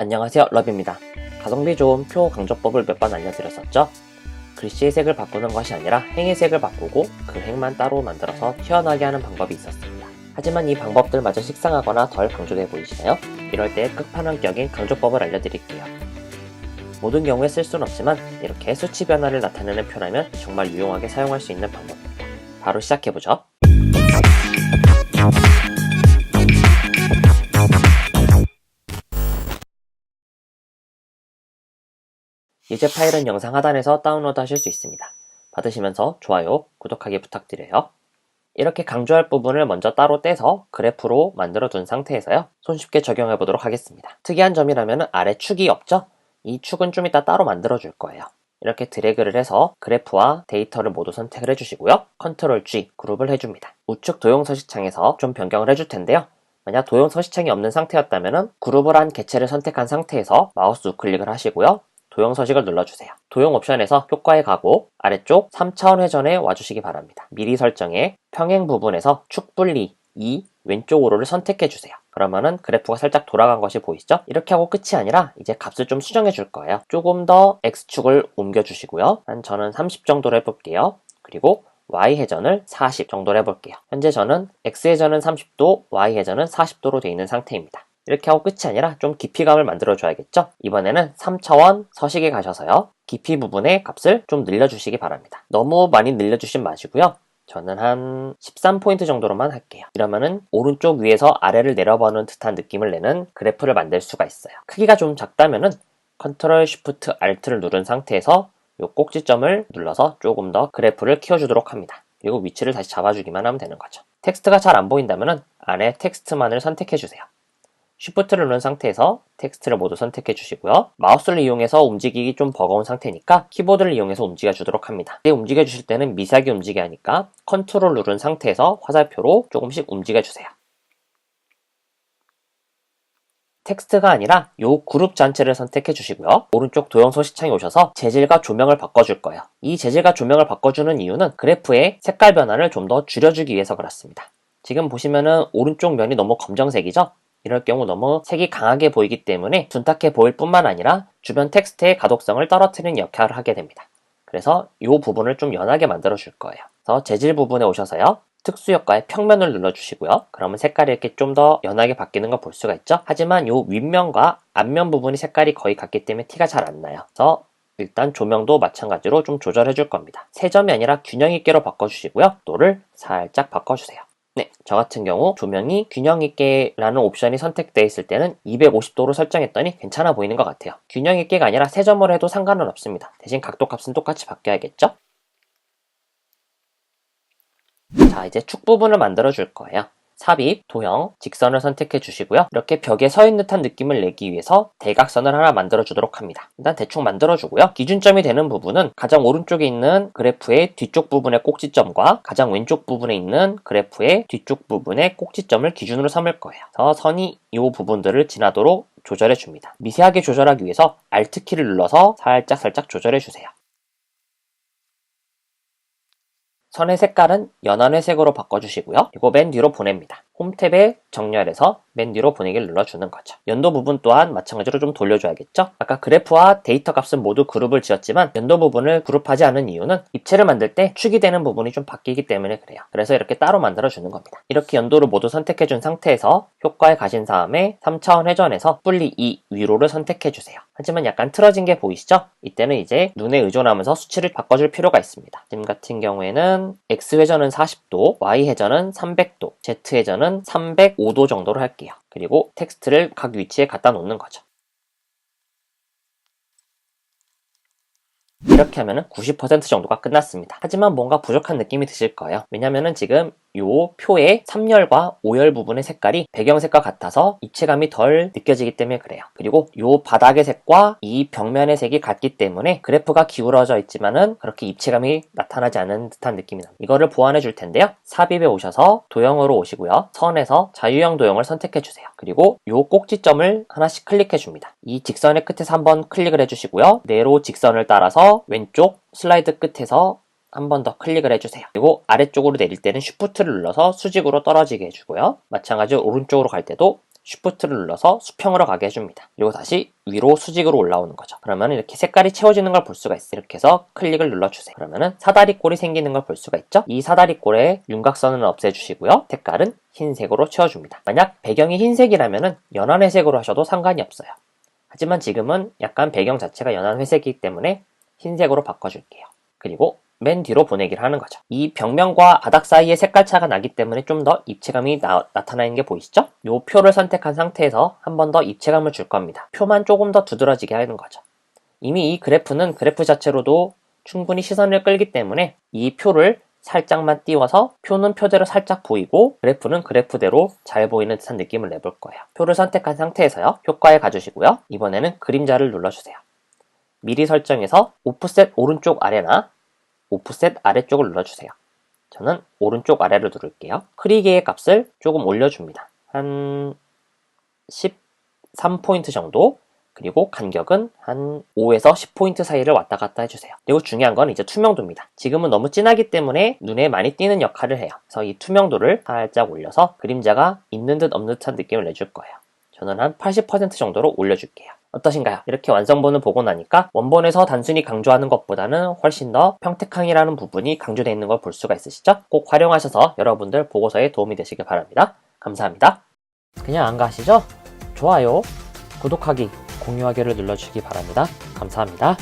안녕하세요, 러비입니다. 가성비 좋은 표 강조법을 몇 번 알려드렸었죠? 글씨의 색을 바꾸는 것이 아니라 행의 색을 바꾸고 그 행만 따로 만들어서 튀어나오게 하는 방법이 있었습니다. 하지만 이 방법들마저 식상하거나 덜 강조돼 보이시나요? 이럴 때 끝판왕격인 강조법을 알려드릴게요. 모든 경우에 쓸 수는 없지만 이렇게 수치 변화를 나타내는 표라면 정말 유용하게 사용할 수 있는 방법입니다. 바로 시작해보죠. 이제 파일은 영상 하단에서 다운로드 하실 수 있습니다. 받으시면서 좋아요, 구독하기 부탁드려요. 이렇게 강조할 부분을 먼저 따로 떼서 그래프로 만들어 둔 상태에서요. 손쉽게 적용해 보도록 하겠습니다. 특이한 점이라면 아래 축이 없죠? 이 축은 좀 이따 따로 만들어 줄 거예요. 이렇게 드래그를 해서 그래프와 데이터를 모두 선택을 해주시고요. 컨트롤 G, 그룹을 해줍니다. 우측 도형 서식창에서 좀 변경을 해줄 텐데요. 만약 도형 서식창이 없는 상태였다면 그룹을 한 개체를 선택한 상태에서 마우스 우클릭을 하시고요. 도형 서식을 눌러주세요. 도형 옵션에서 효과에 가고 아래쪽 3차원 회전에 와주시기 바랍니다. 미리 설정에 평행 부분에서 축 분리 2 왼쪽 우로를 선택해주세요. 그러면은 그래프가 살짝 돌아간 것이 보이시죠? 이렇게 하고 끝이 아니라 이제 값을 좀 수정해 줄 거예요. 조금 더 X축을 옮겨주시고요. 저는 30 정도로 해볼게요. 그리고 Y회전을 40 정도로 해볼게요. 현재 저는 X회전은 30도, Y회전은 40도로 되어 있는 상태입니다. 이렇게 하고 끝이 아니라 좀 깊이감을 만들어 줘야겠죠? 이번에는 3차원 서식에 가셔서요. 깊이 부분의 값을 좀 늘려주시기 바랍니다. 너무 많이 늘려주시면 마시고요. 저는 한 13포인트 정도로만 할게요. 이러면은 오른쪽 위에서 아래를 내려보는 듯한 느낌을 내는 그래프를 만들 수가 있어요. 크기가 좀 작다면은 컨트롤 쉬프트 알트를 누른 상태에서 이 꼭지점을 눌러서 조금 더 그래프를 키워주도록 합니다. 그리고 위치를 다시 잡아주기만 하면 되는 거죠. 텍스트가 잘 안 보인다면은 안에 텍스트만을 선택해주세요. 쉬프트를 누른 상태에서 텍스트를 모두 선택해 주시고요. 마우스를 이용해서 움직이기 좀 버거운 상태니까 키보드를 이용해서 움직여 주도록 합니다. 움직여 주실 때는 미세하게 움직여야 하니까 컨트롤 누른 상태에서 화살표로 조금씩 움직여 주세요. 텍스트가 아니라 이 그룹 전체를 선택해 주시고요. 오른쪽 도형 서식창에 오셔서 재질과 조명을 바꿔줄 거예요. 이 재질과 조명을 바꿔주는 이유는 그래프의 색깔 변화를 좀 더 줄여주기 위해서 그렇습니다. 지금 보시면은 오른쪽 면이 너무 검정색이죠? 이럴 경우 너무 색이 강하게 보이기 때문에 둔탁해 보일 뿐만 아니라 주변 텍스트의 가독성을 떨어뜨리는 역할을 하게 됩니다. 그래서 이 부분을 좀 연하게 만들어 줄 거예요. 그래서 재질 부분에 오셔서요. 특수효과의 평면을 눌러주시고요. 그러면 색깔이 이렇게 좀 더 연하게 바뀌는 걸 볼 수가 있죠. 하지만 이 윗면과 앞면 부분이 색깔이 거의 같기 때문에 티가 잘 안 나요. 그래서 일단 조명도 마찬가지로 좀 조절해 줄 겁니다. 세 점이 아니라 균형 있게로 바꿔주시고요. 또를 살짝 바꿔주세요. 네, 저 같은 경우 조명이 균형 있게 라는 옵션이 선택되어 있을 때는 250도로 설정했더니 괜찮아 보이는 것 같아요. 균형 있게가 아니라 세 점으로 해도 상관은 없습니다. 대신 각도 값은 똑같이 바뀌어야겠죠? 자, 이제 축 부분을 만들어 줄 거예요. 삽입, 도형, 직선을 선택해 주시고요. 이렇게 벽에 서 있는 듯한 느낌을 내기 위해서 대각선을 하나 만들어 주도록 합니다. 일단 대충 만들어 주고요. 기준점이 되는 부분은 가장 오른쪽에 있는 그래프의 뒤쪽 부분의 꼭지점과 가장 왼쪽 부분에 있는 그래프의 뒤쪽 부분의 꼭지점을 기준으로 삼을 거예요. 그래서 선이 이 부분들을 지나도록 조절해 줍니다. 미세하게 조절하기 위해서 Alt 키를 눌러서 살짝 조절해 주세요. 선의 색깔은 연한 회색으로 바꿔주시고요. 그리고 맨 뒤로 보냅니다. 홈 탭에 정렬해서 맨 뒤로 보내기를 눌러주는 거죠. 연도 부분 또한 마찬가지로 좀 돌려줘야겠죠? 아까 그래프와 데이터 값은 모두 그룹을 지었지만 연도 부분을 그룹하지 않은 이유는 입체를 만들 때 축이 되는 부분이 좀 바뀌기 때문에 그래요. 그래서 이렇게 따로 만들어주는 겁니다. 이렇게 연도를 모두 선택해준 상태에서 효과에 가신 다음에 3차원 회전에서 분리 2 위로를 선택해주세요. 하지만 약간 틀어진 게 보이시죠? 이때는 이제 눈에 의존하면서 수치를 바꿔줄 필요가 있습니다. 지금 같은 경우에는 X회전은 40도, Y회전은 300도, Z회전은 305도 정도로 할게요. 그리고 텍스트를 각 위치에 갖다 놓는 거죠. 이렇게 하면 90% 정도가 끝났습니다. 하지만 뭔가 부족한 느낌이 드실 거예요. 왜냐면은 지금 요 표의 3열과 5열 부분의 색깔이 배경색과 같아서 입체감이 덜 느껴지기 때문에 그래요. 그리고 요 바닥의 색과 이 벽면의 색이 같기 때문에 그래프가 기울어져 있지만은 그렇게 입체감이 나타나지 않은 듯한 느낌이 납니다. 이거를 보완해 줄 텐데요. 삽입에 오셔서 도형으로 오시고요. 선에서 자유형 도형을 선택해 주세요. 그리고 요 꼭지점을 하나씩 클릭해 줍니다. 이 직선의 끝에서 한번 클릭을 해 주시고요. 네로 직선을 따라서 왼쪽 슬라이드 끝에서 한 번 더 클릭을 해주세요. 그리고 아래쪽으로 내릴 때는 쉬프트를 눌러서 수직으로 떨어지게 해주고요. 마찬가지로 오른쪽으로 갈 때도 쉬프트를 눌러서 수평으로 가게 해줍니다. 그리고 다시 위로 수직으로 올라오는 거죠. 그러면 이렇게 색깔이 채워지는 걸 볼 수가 있어요. 이렇게 해서 클릭을 눌러주세요. 그러면은 사다리꼴이 생기는 걸 볼 수가 있죠. 이 사다리꼴의 윤곽선은 없애주시고요. 색깔은 흰색으로 채워줍니다. 만약 배경이 흰색이라면은 연한 회색으로 하셔도 상관이 없어요. 하지만 지금은 약간 배경 자체가 연한 회색이기 때문에 흰색으로 바꿔줄게요. 그리고 맨 뒤로 보내기를 하는 거죠. 이 벽면과 바닥 사이에 색깔 차가 나기 때문에 좀 더 입체감이 나타나는 게 보이시죠? 이 표를 선택한 상태에서 한 번 더 입체감을 줄 겁니다. 표만 조금 더 두드러지게 하는 거죠. 이미 이 그래프는 그래프 자체로도 충분히 시선을 끌기 때문에 이 표를 살짝만 띄워서 표는 표대로 살짝 보이고 그래프는 그래프대로 잘 보이는 듯한 느낌을 내볼 거예요. 표를 선택한 상태에서요. 효과에 가주시고요. 이번에는 그림자를 눌러주세요. 미리 설정해서 오프셋 오른쪽 아래나 오프셋 아래쪽을 눌러주세요. 저는 오른쪽 아래를 누를게요. 크리게의 값을 조금 올려줍니다. 한 13포인트 정도, 그리고 간격은 한 5에서 10포인트 사이를 왔다 갔다 해주세요. 그리고 중요한 건 이제 투명도입니다. 지금은 너무 진하기 때문에 눈에 많이 띄는 역할을 해요. 그래서 이 투명도를 살짝 올려서 그림자가 있는 듯 없는 듯한 느낌을 내줄 거예요. 저는 한 80% 정도로 올려줄게요. 어떠신가요? 이렇게 완성본을 보고 나니까 원본에서 단순히 강조하는 것보다는 훨씬 더 평택항이라는 부분이 강조되어 있는 걸 볼 수가 있으시죠? 꼭 활용하셔서 여러분들 보고서에 도움이 되시길 바랍니다. 감사합니다. 그냥 안 가시죠? 좋아요, 구독하기, 공유하기를 눌러주시기 바랍니다. 감사합니다.